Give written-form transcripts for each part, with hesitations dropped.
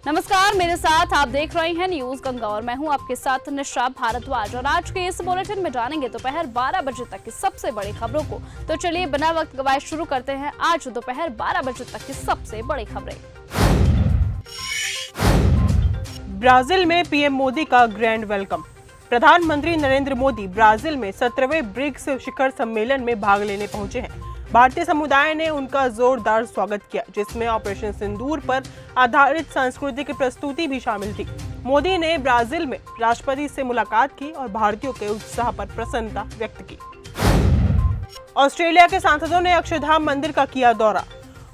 नमस्कार, मेरे साथ आप देख रहे हैं न्यूज गंगा और मैं हूं आपके साथ निशा भारद्वाज। और आज के इस बुलेटिन में जानेंगे दोपहर 12 बजे तक की सबसे बड़ी खबरों को। तो चलिए बिना वक्त गवाए शुरू करते हैं आज दोपहर 12 बजे तक की सबसे बड़ी खबरें। ब्राजील में पीएम मोदी का ग्रैंड वेलकम। प्रधानमंत्री नरेंद्र मोदी ब्राजील में 17वें ब्रिक्स शिखर सम्मेलन में भाग लेने पहुंचे हैं। भारतीय समुदाय ने उनका जोरदार स्वागत किया, जिसमें ऑपरेशन सिंदूर पर आधारित सांस्कृतिक प्रस्तुति भी शामिल थी। मोदी ने ब्राजील में राष्ट्रपति से मुलाकात की और भारतीयों के उत्साह पर प्रसन्नता व्यक्त की। ऑस्ट्रेलिया के सांसदों ने अक्षरधाम मंदिर का किया दौरा।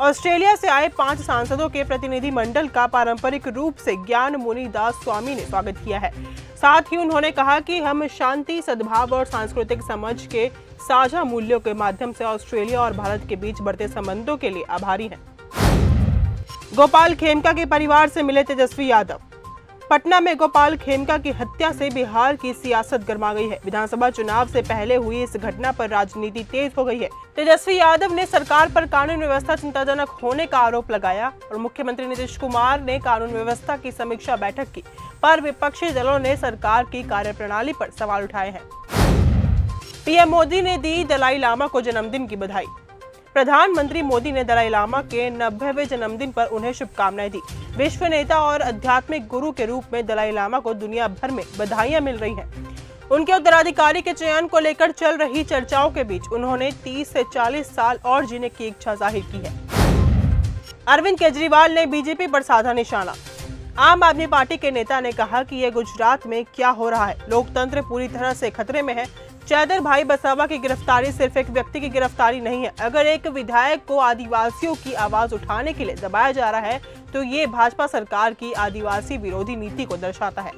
ऑस्ट्रेलिया से आए 5 सांसदों के प्रतिनिधि मंडल का पारंपरिक रूप से ज्ञान मुनि दास स्वामी ने स्वागत किया है। साथ ही उन्होंने कहा कि हम शांति, सद्भाव और सांस्कृतिक समझ के साझा मूल्यों के माध्यम से ऑस्ट्रेलिया और भारत के बीच बढ़ते संबंधों के लिए आभारी हैं। गोपाल खेमका के परिवार से मिले तेजस्वी यादव। पटना में गोपाल खेमका की हत्या से बिहार की सियासत गर्मा गई है। विधानसभा चुनाव से पहले हुई इस घटना पर राजनीति तेज हो गई है। तेजस्वी यादव ने सरकार पर कानून व्यवस्था चिंताजनक होने का आरोप लगाया और मुख्यमंत्री नीतीश कुमार ने कानून व्यवस्था की समीक्षा बैठक की, पर विपक्षी दलों ने सरकार की कार्यप्रणाली पर सवाल उठाए हैं। पीएम मोदी ने दी दलाई लामा को जन्मदिन की बधाई। प्रधानमंत्री मोदी ने दलाई लामा के 90वें जन्मदिन पर उन्हें शुभकामनाएं दी। विश्व नेता और आध्यात्मिक गुरु के रूप में दलाई लामा को दुनिया भर में बधाइयां मिल रही हैं। उनके उत्तराधिकारी के चयन को लेकर चल रही चर्चाओं के बीच उन्होंने 30 से 40 साल और जीने की इच्छा जाहिर की है। अरविंद केजरीवाल ने बीजेपी पर साधा निशाना। आम आदमी पार्टी के नेता ने कहा कि ये गुजरात में क्या हो रहा है, लोकतंत्र पूरी तरह से खतरे में है। चैतर भाई बसावा की गिरफ्तारी सिर्फ एक व्यक्ति की गिरफ्तारी नहीं है। अगर एक विधायक को आदिवासियों की आवाज उठाने के लिए दबाया जा रहा है तो ये भाजपा सरकार की आदिवासी विरोधी नीति को दर्शाता है।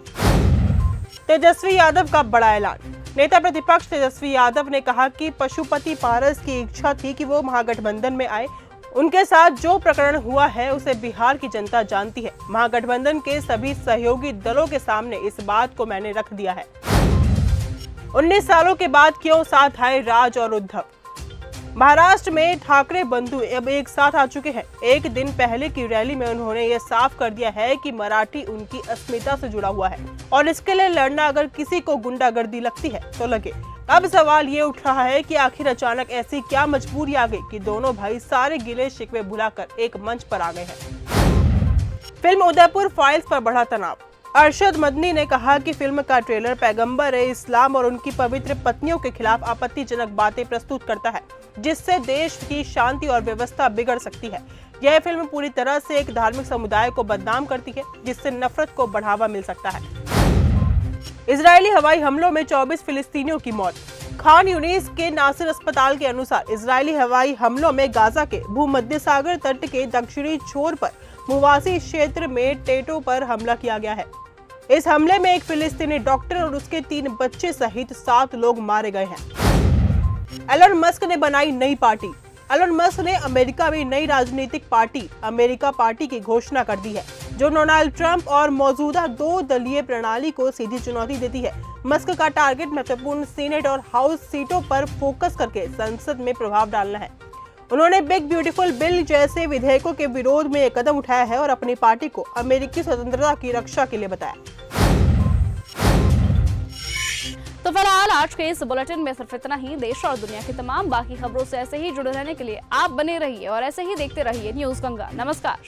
तेजस्वी यादव का बड़ा ऐलान। नेता प्रतिपक्ष तेजस्वी यादव ने कहा कि पशुपति पारस की इच्छा थी कि वो महागठबंधन में आए। उनके साथ जो प्रकरण हुआ है उसे बिहार की जनता जानती है। महागठबंधन के सभी सहयोगी दलों के सामने इस बात को मैंने रख दिया है। 19 सालों के बाद क्यों साथ आए राज और उद्धव। महाराष्ट्र में ठाकरे बंधु अब एक साथ आ चुके हैं। एक दिन पहले की रैली में उन्होंने ये साफ कर दिया है कि मराठी उनकी अस्मिता से जुड़ा हुआ है और इसके लिए लड़ना अगर किसी को गुंडागर्दी लगती है तो लगे। अब सवाल ये उठ रहा है कि आखिर अचानक ऐसी क्या मजबूरी आ गई कि दोनों भाई सारे गिले शिकवे भुलाकर एक मंच पर आ गए हैं। फिल्म उदयपुर फाइल्स पर बढ़ा तनाव। अरशद मदनी ने कहा कि फिल्म का ट्रेलर पैगंबर इस्लाम और उनकी पवित्र पत्नियों के खिलाफ आपत्तिजनक बातें प्रस्तुत करता है, जिससे देश की शांति और व्यवस्था बिगड़ सकती है। यह फिल्म पूरी तरह से एक धार्मिक समुदाय को बदनाम करती है, जिससे नफरत को बढ़ावा मिल सकता है। इजरायली हवाई हमलों में 24 फिलिस्तीनियों की मौत। खान यूनिस के नासिर अस्पताल के अनुसार इजरायली हवाई हमलों में गाजा के भूमध्य सागर तट के दक्षिणी छोर पर मुवासी क्षेत्र में टेटो पर हमला किया गया है। इस हमले में एक फिलिस्तीनी डॉक्टर और उसके 3 बच्चे सहित 7 लोग मारे गए हैं। एलन मस्क ने बनाई नई पार्टी। एलन मस्क ने अमेरिका में नई राजनीतिक पार्टी अमेरिका पार्टी की घोषणा कर दी है, जो डोनाल्ड ट्रंप और मौजूदा 2 दलीय प्रणाली को सीधी चुनौती देती है। मस्क का टारगेट महत्वपूर्ण सीनेट और हाउस सीटों पर फोकस करके संसद में प्रभाव डालना है। उन्होंने बिग ब्यूटीफुल बिल जैसे विधेयकों के विरोध में एक कदम उठाया है और अपनी पार्टी को अमेरिकी स्वतंत्रता की रक्षा के लिए बताया। तो फिलहाल आज के इस बुलेटिन में सिर्फ इतना ही। देश और दुनिया की तमाम बाकी खबरों से ऐसे ही जुड़े रहने के लिए आप बने रहिए और ऐसे ही देखते रहिए न्यूज गंगा। नमस्कार।